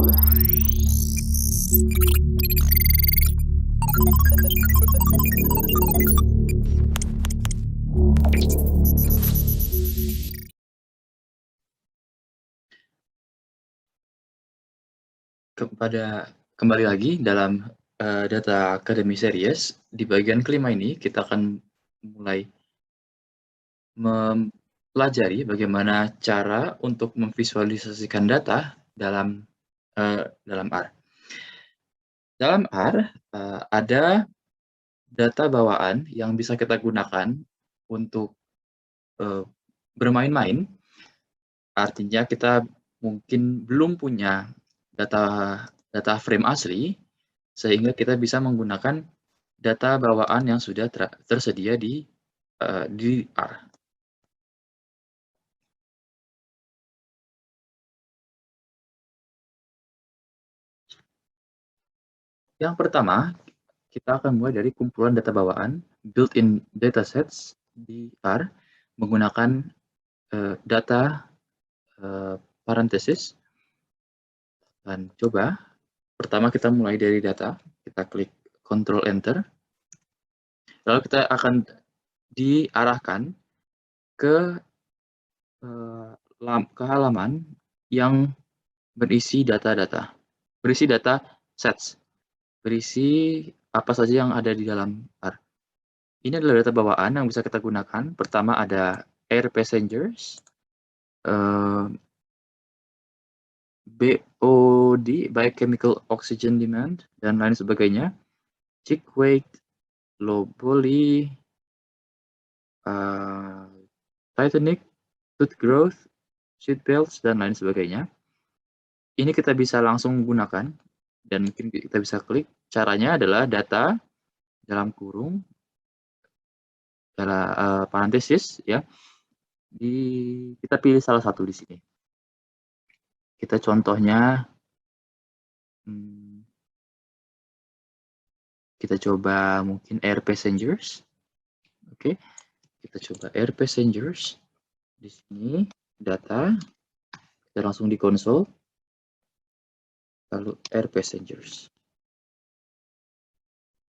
Kembali lagi dalam data Academy Series. Di bagian kelima ini kita akan mulai mempelajari bagaimana cara untuk memvisualisasikan data dalam R. Dalam R ada data bawaan yang bisa kita gunakan untuk bermain-main. Artinya kita mungkin belum punya data frame asli, sehingga kita bisa menggunakan data bawaan yang sudah tersedia di R. Yang pertama, kita akan mulai dari kumpulan data bawaan built-in datasets di R menggunakan data parenthesis. Dan coba, pertama kita mulai dari data, kita klik Ctrl Enter, lalu kita akan diarahkan ke halaman yang berisi data sets, berisi apa saja yang ada di dalam R. Ini adalah data bawaan yang bisa kita gunakan. Pertama ada air passengers, BOD, biochemical oxygen demand, dan lain sebagainya. Chick weight, low poly, Titanic, tooth growth, seat belts, dan lain sebagainya. Ini kita bisa langsung gunakan, dan mungkin kita bisa klik. Caranya adalah data dalam kurung, parenthesis, ya. Kita pilih salah satu di sini. Kita contohnya, kita coba mungkin air passengers. Oke, kita coba air passengers. Di sini data, kita langsung di konsol, lalu air passengers.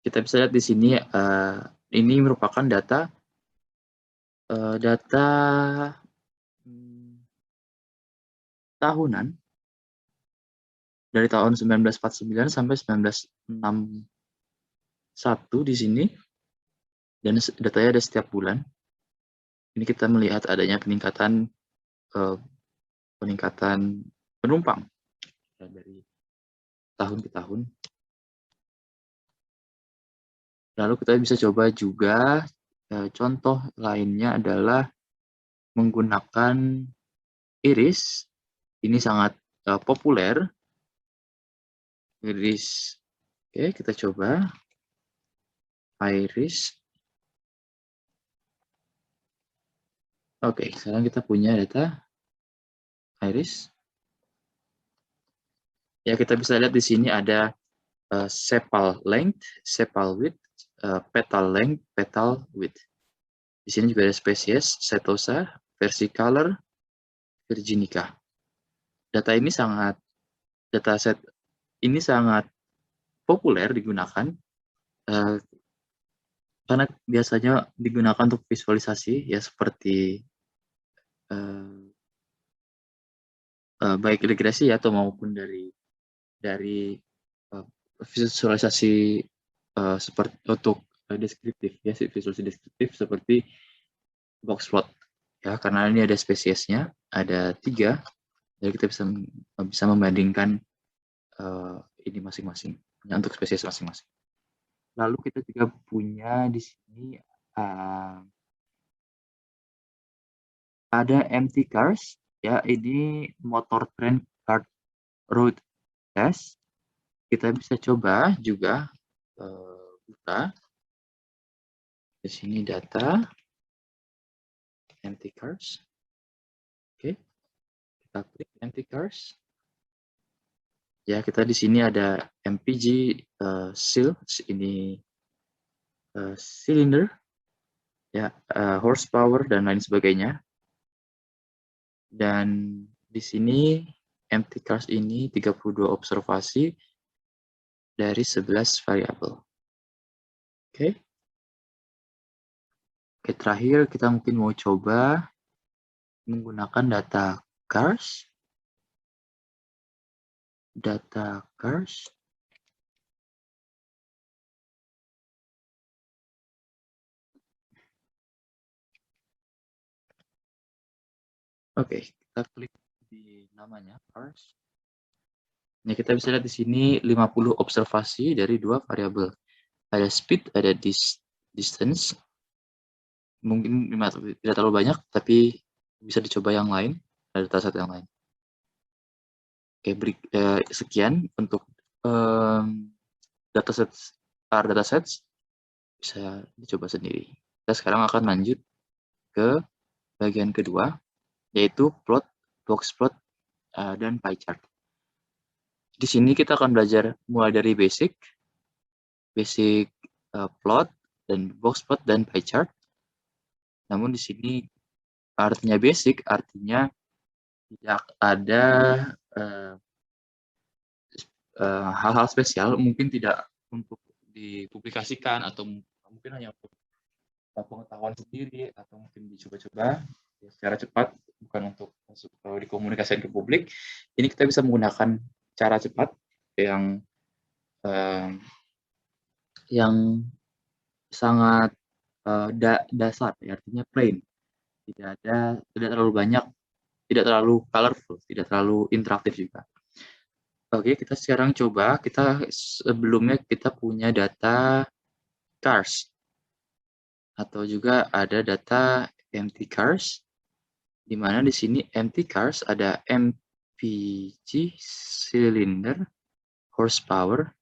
Kita bisa lihat di sini, ini merupakan data tahunan dari tahun 1949 sampai 1961 di sini, dan datanya ada setiap bulan. Ini kita melihat adanya peningkatan penumpang dari tahun ke tahun. Lalu kita bisa coba juga, contoh lainnya adalah menggunakan iris. Ini sangat populer. Iris. Oke, kita coba iris. Oke, sekarang kita punya data iris. Ya, kita bisa lihat di sini ada sepal length, sepal width, petal length, petal width. Di sini juga ada spesies, Setosa, versicolor, virginica. Dataset ini sangat populer digunakan karena biasanya digunakan untuk visualisasi, ya, seperti baik regresi atau maupun dari visualisasi seperti untuk deskriptif, ya, visualisasi deskriptif seperti box plot, ya, karena ini ada spesiesnya, ada 3, jadi kita bisa membandingkan ini masing-masing, ya, untuk spesies masing-masing. Lalu kita juga punya di sini ada empty cars, ya, ini motor trend card road test. Kita bisa coba juga buka di sini data empty cars. Oke, kita klik empty cars. Ya, kita di sini ada MPG seal, ini cylinder, ya, horsepower dan lain sebagainya. Dan di sini empty cars ini 32 observasi dari 11 variabel. Oke. Oke, terakhir kita mungkin mau coba menggunakan data cars. Data cars. Oke, kita klik di namanya cars. Nah, kita bisa lihat di sini 50 observasi dari 2 variabel. Ada speed, ada distance. Mungkin tidak terlalu banyak, tapi bisa dicoba yang lain, ada dataset yang lain. Oke, sekian untuk datasets bisa dicoba sendiri. Kita sekarang akan lanjut ke bagian kedua, yaitu plot, box plot, dan pie chart. Di sini kita akan belajar mulai dari basic plot, dan box plot, dan pie chart. Namun di sini artinya basic, artinya tidak ada hal-hal spesial, mungkin tidak untuk dipublikasikan atau mungkin hanya untuk pengetahuan sendiri atau mungkin dicoba-coba ya, secara cepat, bukan untuk dikomunikasikan ke publik. Ini kita bisa menggunakan cara cepat yang sangat dasar, ya, artinya plain, tidak terlalu banyak, tidak terlalu colorful, tidak terlalu interaktif juga. Oke, kita sekarang coba, sebelumnya kita punya data cars, atau juga ada data empty cars, di mana di sini empty cars ada MPG, cylinder, horsepower,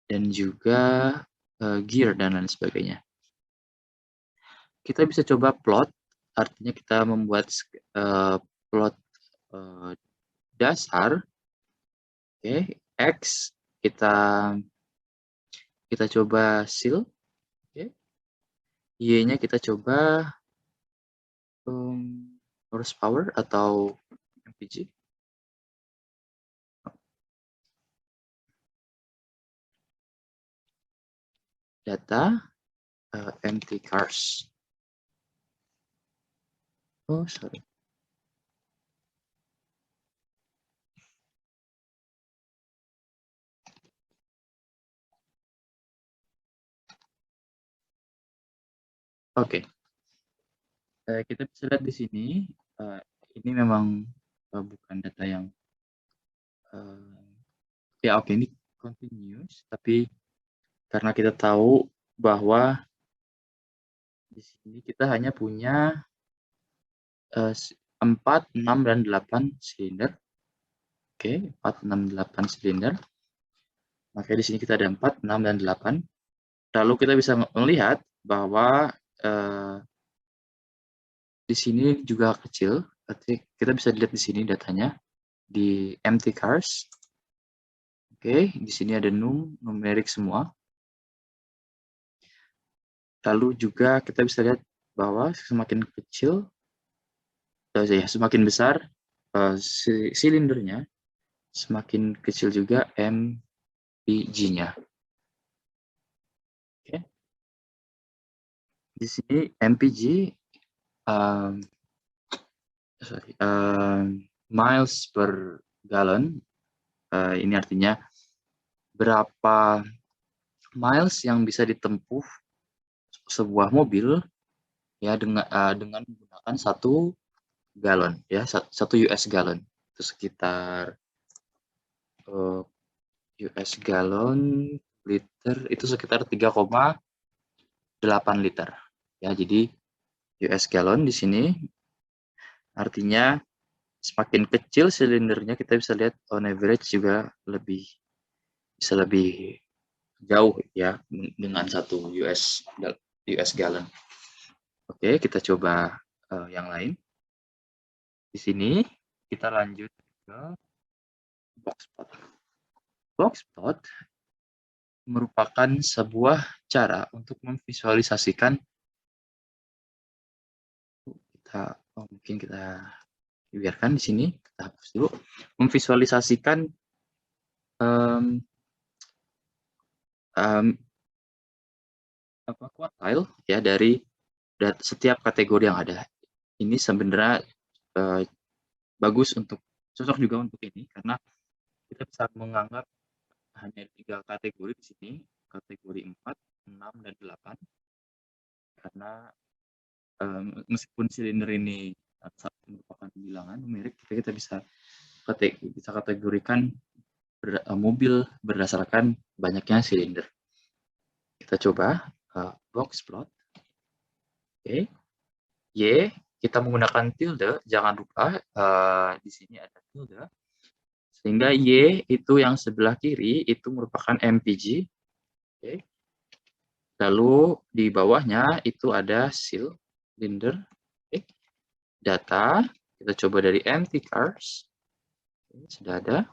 dan juga gear, dan lain sebagainya. Kita bisa coba plot, artinya kita membuat plot dasar. Oke, X kita coba seal. Oke. Y-nya kita coba horsepower atau MPG. Data empty cars. Oh, sorry. Oke. Kita bisa lihat di sini, ini memang bukan data yang ya oke, ini continuous, tapi karena kita tahu bahwa di sini kita hanya punya 4, 6, dan 8 silinder. Oke, 4, 6, 8 silinder. Maka di sini kita ada 4, 6, dan 8. Lalu kita bisa melihat bahwa di sini juga kecil. Kita bisa lihat di sini datanya di empty cars. Oke, di sini ada numerik semua. Lalu juga kita bisa lihat bahwa semakin kecil, semakin besar silindernya, semakin kecil juga MPG-nya. Oke. Di sini MPG miles per gallon. Ini artinya berapa miles yang bisa ditempuh sebuah mobil ya dengan menggunakan 1 galon, ya, 1 US gallon. Itu sekitar US gallon liter itu sekitar 3,8 liter. Ya, jadi US gallon di sini artinya semakin kecil silindernya, kita bisa lihat on average juga bisa lebih jauh ya dengan 1 US gallon. Oke, kita coba yang lain. Di sini kita lanjut ke box plot. Box plot merupakan sebuah cara untuk memvisualisasikan mungkin kita Biarkan di sini, kita hapus dulu. Memvisualisasikan quartile ya dari setiap kategori yang ada. Ini sebenarnya bagus untuk cocok juga untuk ini karena kita bisa menganggap hanya 3 kategori di sini, kategori 4, 6, dan 8. Karena meskipun silinder ini merupakan bilangan numerik, kita bisa kategorikan mobil berdasarkan banyaknya silinder. Kita coba box plot. Oke. Y, kita menggunakan tilde, jangan lupa di sini ada tilde. Sehingga Y itu yang sebelah kiri itu merupakan MPG. Oke. Lalu di bawahnya itu ada cylinder. Oke. Data, kita coba dari empty cars. Oke, sudah ada.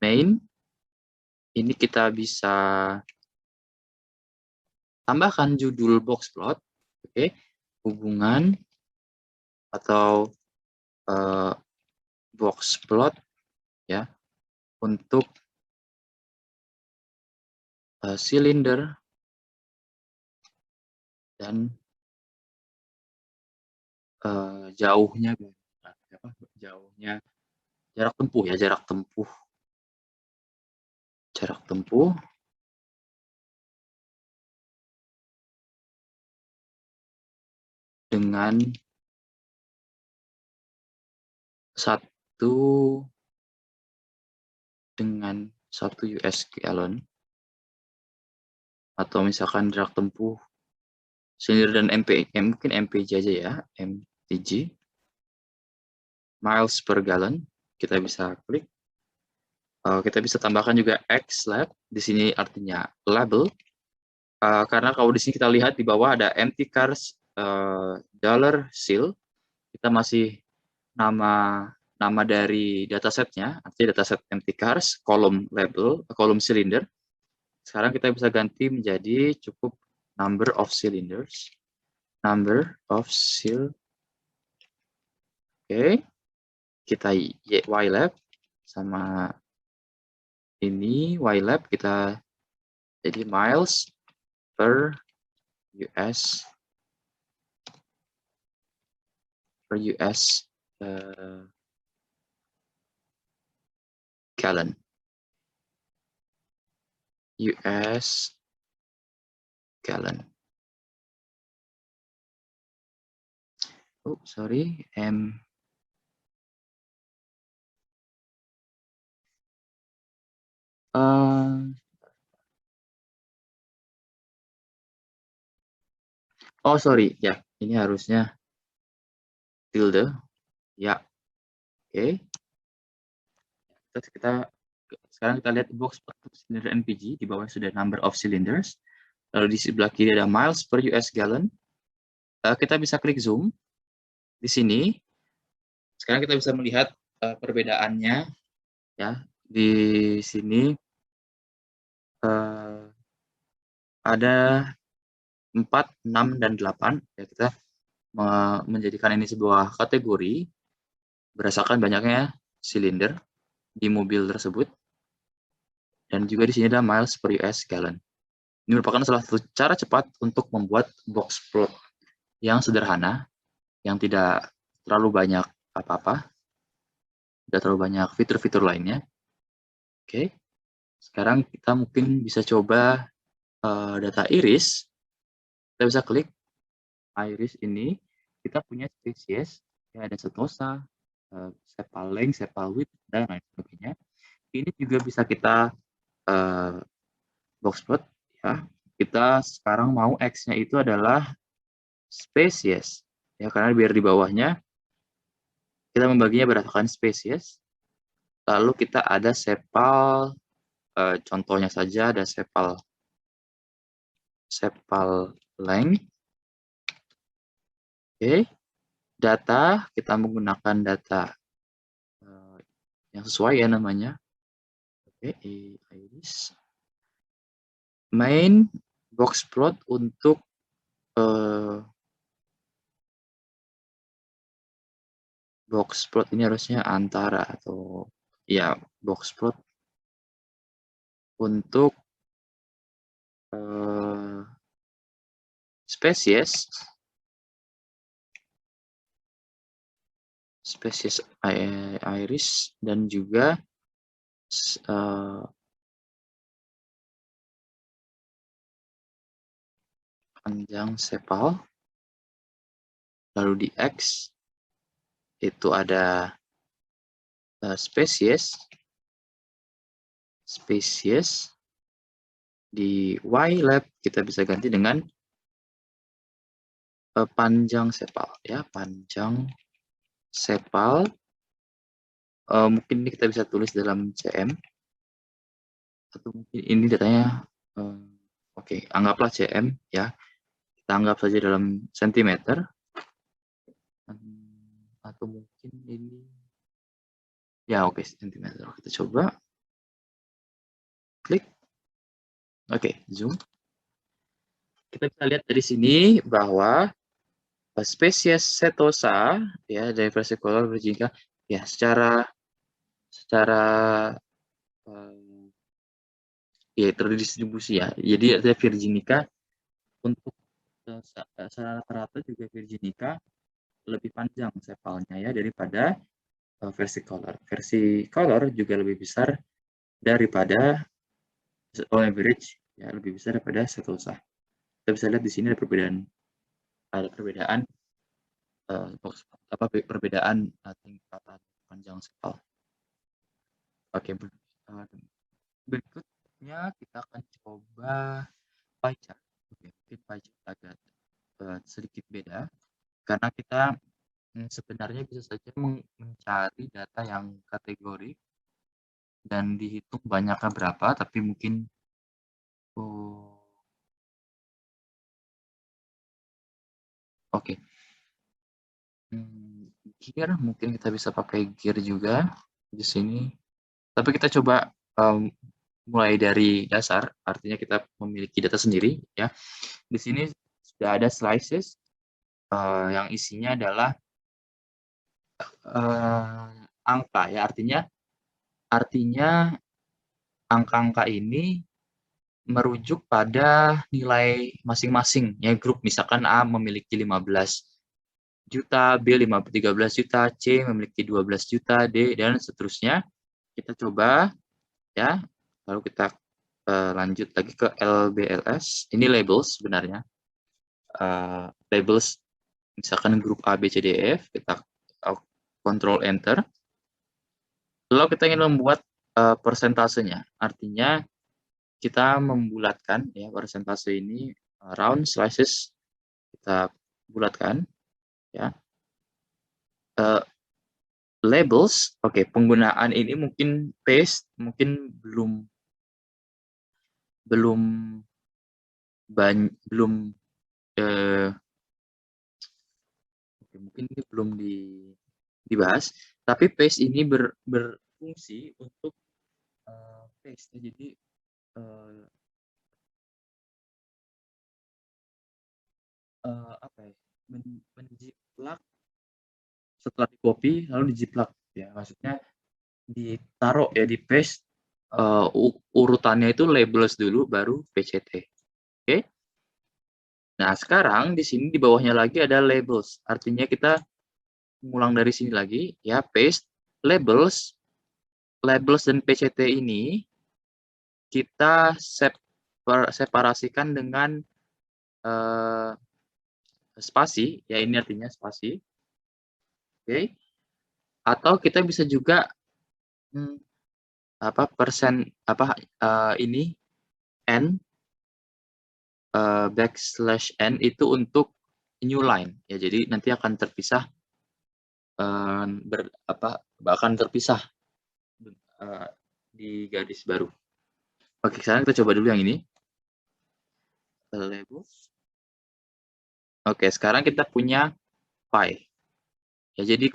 Main, ini kita bisa tambahkan judul box plot. Oke. Hubungan atau box plot ya untuk silinder dan jauhnya jarak tempuh ya, jarak tempuh dengan satu US gallon, atau misalkan jarak tempuh silinder dan mungkin MPG aja ya, MPG, miles per gallon. Kita bisa klik. Kita bisa tambahkan juga xlab, di sini artinya label. Karena kalau di sini kita lihat di bawah ada empty cars dollar seal, kita masih nama dari datasetnya, artinya dataset empty cars, kolom label, kolom silinder. Sekarang kita bisa ganti menjadi cukup number of cylinders. Number of seal. Oke. Kita ylab sama ini ylab kita jadi miles per US gallon. US gallon. Oh, sorry, oh sorry ya, ini harusnya tilde ya. Oke. Terus sekarang kita lihat box cylinder NPG, di bawah sudah number of cylinders. Lalu di sebelah kiri ada miles per US gallon. Kita bisa klik zoom di sini. Sekarang kita bisa melihat perbedaannya ya. Di sini ada 4, 6, dan 8. Ya, kita menjadikan ini sebuah kategori berdasarkan banyaknya silinder di mobil tersebut. Dan juga di sini ada miles per US gallon. Ini merupakan salah satu cara cepat untuk membuat box plot yang sederhana, yang tidak terlalu banyak apa-apa, tidak terlalu banyak fitur-fitur lainnya. Oke, sekarang kita mungkin bisa coba data iris. Kita bisa klik iris ini, kita punya spesies, ya ada setosa, sepal length, sepal width, dan lain sebagainya. Ini juga bisa kita box plot ya. Kita sekarang mau X-nya itu adalah spesies ya, karena biar di bawahnya kita membaginya berdasarkan spesies. Lalu kita ada sepal, contohnya saja ada sepal length. Oke. Data, kita menggunakan data yang sesuai ya namanya. Oke, iris. Main box plot untuk box plot ini harusnya antara atau ya box plot untuk spesies iris dan juga panjang sepal. Lalu di X itu ada spesies. Di Y lab kita bisa ganti dengan panjang sepal, ya, panjang sepal. Mungkin ini kita bisa tulis dalam cm, atau mungkin ini datanya, oke, anggaplah cm, ya, kita anggap saja dalam sentimeter, atau mungkin ini, ya, oke, sentimeter. Kita coba klik, oke, zoom. Kita bisa lihat dari sini bahwa spesies Setosa, ya, dari versicolor virginica, ya, secara ya terdistribusi, ya. Jadi ada virginica untuk secara rata-rata juga virginica lebih panjang sepalnya, ya, daripada versicolor. Versicolor juga lebih besar daripada on average, ya, lebih besar daripada Setosa. Kita bisa lihat di sini ada perbedaan perbedaan tingkatan panjang sepal. Oke, berikutnya kita akan coba pie chart. Oke, mungkin pie chart agak sedikit beda karena kita sebenarnya bisa saja mencari data yang kategori dan dihitung banyaknya berapa, tapi mungkin oke. Gear, mungkin kita bisa pakai gear juga di sini. Tapi kita coba mulai dari dasar, artinya kita memiliki data sendiri, ya. Di sini sudah ada slices yang isinya adalah angka, ya, artinya angka-angka ini merujuk pada nilai masing-masing, ya, grup. Misalkan A memiliki 15 juta, B 13 juta, C memiliki 12 juta, D, dan seterusnya. Kita coba, ya, lalu kita lanjut lagi ke LBLS. Ini labels sebenarnya. Labels, misalkan grup A, B, C, D, E, F, kita Ctrl Enter. Lalu kita ingin membuat persentasenya, artinya kita membulatkan, ya, persentase ini round slices, kita bulatkan, ya. Labels, oke, penggunaan ini mungkin paste, mungkin belum mungkin ini belum dibahas, tapi paste ini berfungsi untuk paste. Jadi apa ya, menjiplak setelah di copy lalu dijiplak, ya, maksudnya ditaruh, ya, di paste, urutannya itu labels dulu baru PCT. Oke. Nah, sekarang di sini di bawahnya lagi ada labels, artinya kita ngulang dari sini lagi, ya, paste labels dan PCT ini kita separasikan dengan spasi, ya, ini artinya spasi. Oke. Atau kita bisa juga ini n \n itu untuk new line, ya, jadi nanti akan terpisah di garis baru. Oke, sekarang kita coba dulu yang ini, labels. Oke, sekarang kita punya pie, ya, jadi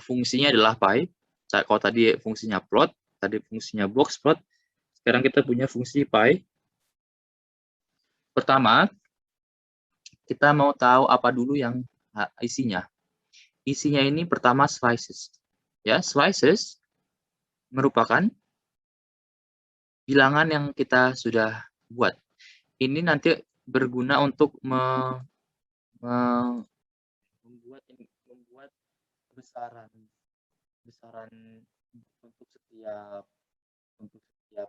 fungsinya adalah pie. Kalau tadi fungsinya plot, tadi fungsinya box plot, sekarang kita punya fungsi pie. Pertama, kita mau tahu apa dulu yang isinya. isinya ini pertama slices. Ya, slices merupakan bilangan yang kita sudah buat. Ini nanti berguna untuk me- membuat besaran untuk setiap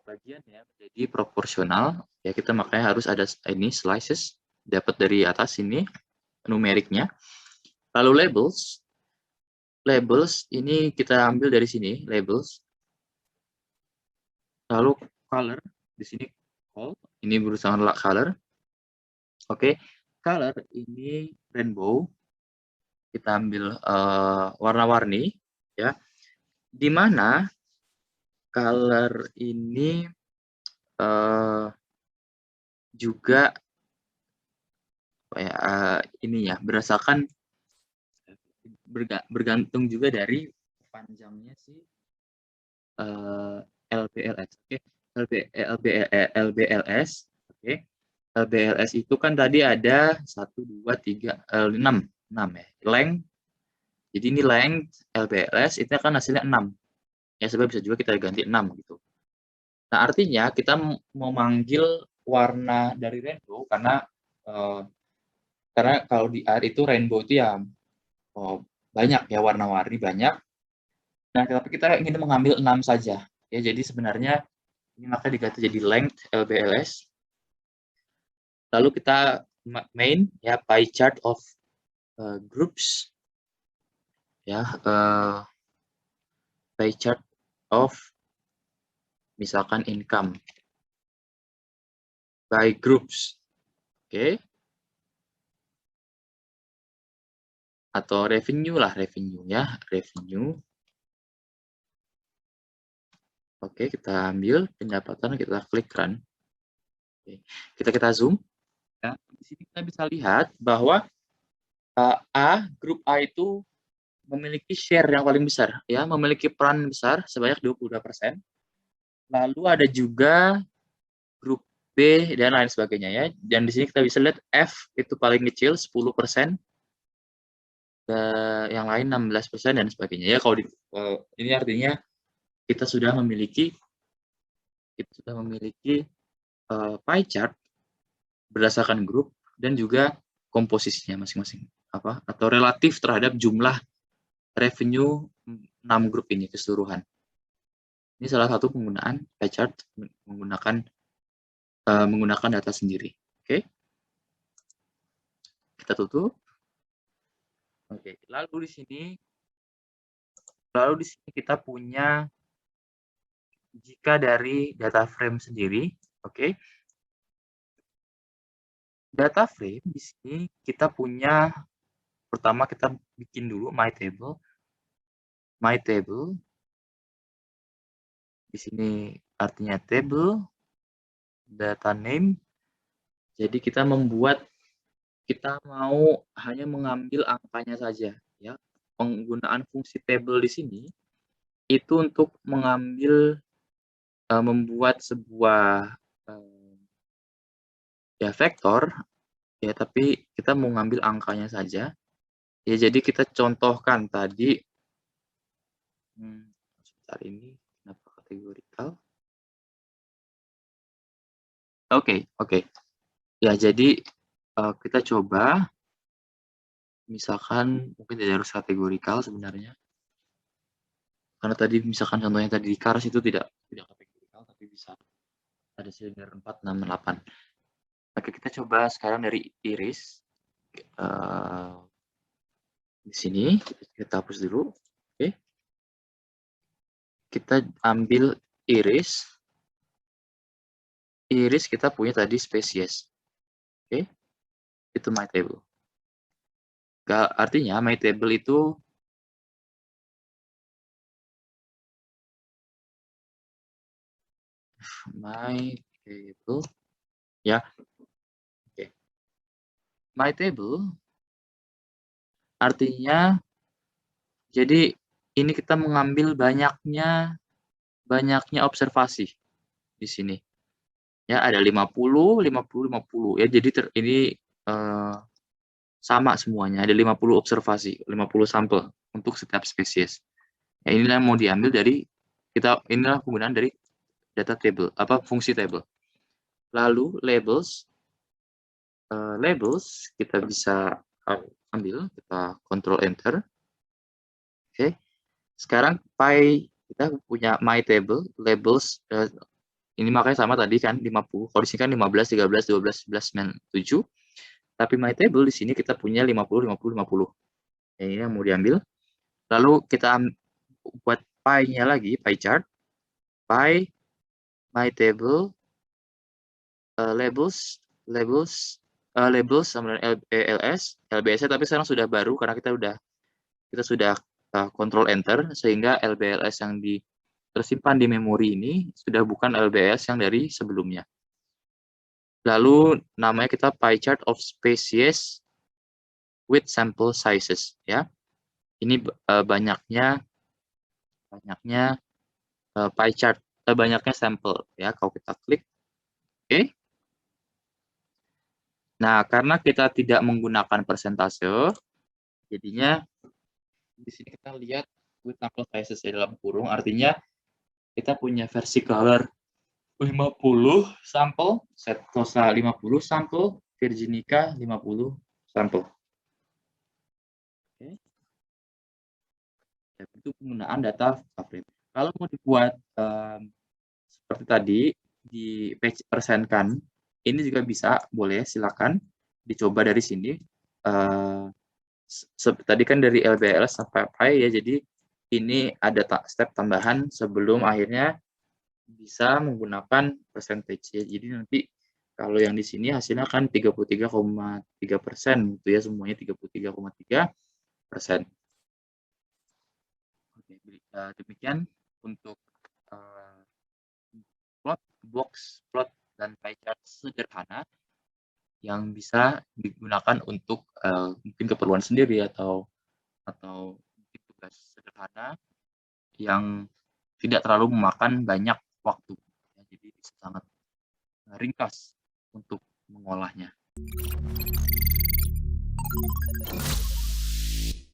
bagian ya menjadi proporsional. Ya, kita makanya harus ada ini slices, dapat dari atas ini numeriknya. Lalu labels ini kita ambil dari sini, labels. Lalu color di sini ini berusaha color. Oke, color ini rainbow. Kita ambil warna-warni ya. Di mana color ini juga ini ya berdasarkan bergantung juga dari panjangnya si LBLS. Oke, LBLS. Oke, LBLS itu kan tadi ada 1, 2, 3, 6 ya. Length. Jadi ini length LBLS itu kan hasilnya 6. Ya, sebab bisa juga kita ganti 6 gitu. Nah, artinya kita mau manggil warna dari rainbow karena kalau di air itu rainbow itu ya banyak ya, warna-warni banyak. Nah, tapi kita ingin mengambil 6 saja. Ya, jadi sebenarnya ini maka diganti jadi length LBLS. Lalu kita main ya pie chart of groups ya, pie chart of misalkan income by groups. Oke. Atau revenue lah, revenue ya, revenue. Oke, kita ambil pendapatan, kita klik run. Oke. Kita zoom. Ya. Di sini kita bisa lihat bahwa grup A itu memiliki share yang paling besar, ya, memiliki peran besar sebanyak 22%. Lalu ada juga grup B dan lain sebagainya ya. Dan di sini kita bisa lihat F itu paling kecil 10%, yang lain 16% dan sebagainya ya. Kalau ini artinya kita sudah memiliki pie chart berdasarkan grup dan juga komposisinya masing-masing atau relatif terhadap jumlah revenue 6 grup ini keseluruhan. Ini salah satu penggunaan pie chart menggunakan data sendiri. Oke. Kita tutup. Oke, lalu di sini kita punya jika dari data frame sendiri, oke. Data frame di sini kita punya, pertama kita bikin dulu my table. My table di sini artinya table data name. Jadi kita mau hanya mengambil angkanya saja ya. Penggunaan fungsi table di sini itu untuk membuat sebuah ya vektor ya, tapi kita mau ngambil angkanya saja. Ya, jadi kita contohkan tadi sebentar, ini kenapa kategorikal? Oke. Ya, jadi kita coba misalkan mungkin tidak harus kategorikal sebenarnya. Karena tadi misalkan contohnya tadi di cars itu tidak kategorikal, tapi bisa ada silinder 4, 6, 8. Oke, kita coba sekarang dari iris. Di sini kita hapus dulu. Oke. Kita ambil iris. Iris kita punya tadi spesies. Oke. Itu my table. Artinya my table itu ya. Oke. My table artinya jadi ini kita mengambil banyaknya observasi di sini. Ya, ada 50, 50, 50. Ya, jadi ini sama semuanya, ada 50 observasi, 50 sampel untuk setiap spesies. Ya, inilah yang mau diambil dari inilah penggunaan dari data table, fungsi table. Lalu labels kita bisa ambil, kita Ctrl Enter. Oke. Sekarang kita punya my table labels, ini makanya sama tadi kan 50. Kalau di sini kan 15, 13, 12, 11, 9, 7. Tapi my table di sini kita punya 50, 50, 50. Ya, ini yang mau diambil. Lalu kita buat pie-nya lagi, pie chart. Pie, my table, labels sama LBS, tapi sekarang sudah baru karena kita sudah Ctrl Enter, sehingga LBLS yang tersimpan di memori ini sudah bukan LBS yang dari sebelumnya. Lalu namanya kita pie chart of species with sample sizes, ya. Ini banyaknya pie chart, banyaknya sampel, ya. Kalau kita klik, oke. Nah, karena kita tidak menggunakan persentase, jadinya di sini kita lihat with sample sizes dalam kurung, artinya kita punya versi color 50 sampel, Setosa 50 sampel, Virginica 50 sampel. Oke. Itu penggunaan data frame. Kalau mau dibuat seperti tadi, dipersenkan, ini juga bisa, boleh, silakan dicoba dari sini. Tadi kan dari LBL sampai PI ya, jadi ini ada step tambahan sebelum akhirnya bisa menggunakan percentage ya. Jadi nanti kalau yang di sini hasilnya kan 33,3% gitu ya, semuanya 33,3%. Oke, demikian untuk box plot dan pie chart sederhana yang bisa digunakan untuk mungkin keperluan sendiri atau mungkin tugas sederhana yang tidak terlalu memakan banyak waktu. Jadi sangat ringkas untuk mengolahnya.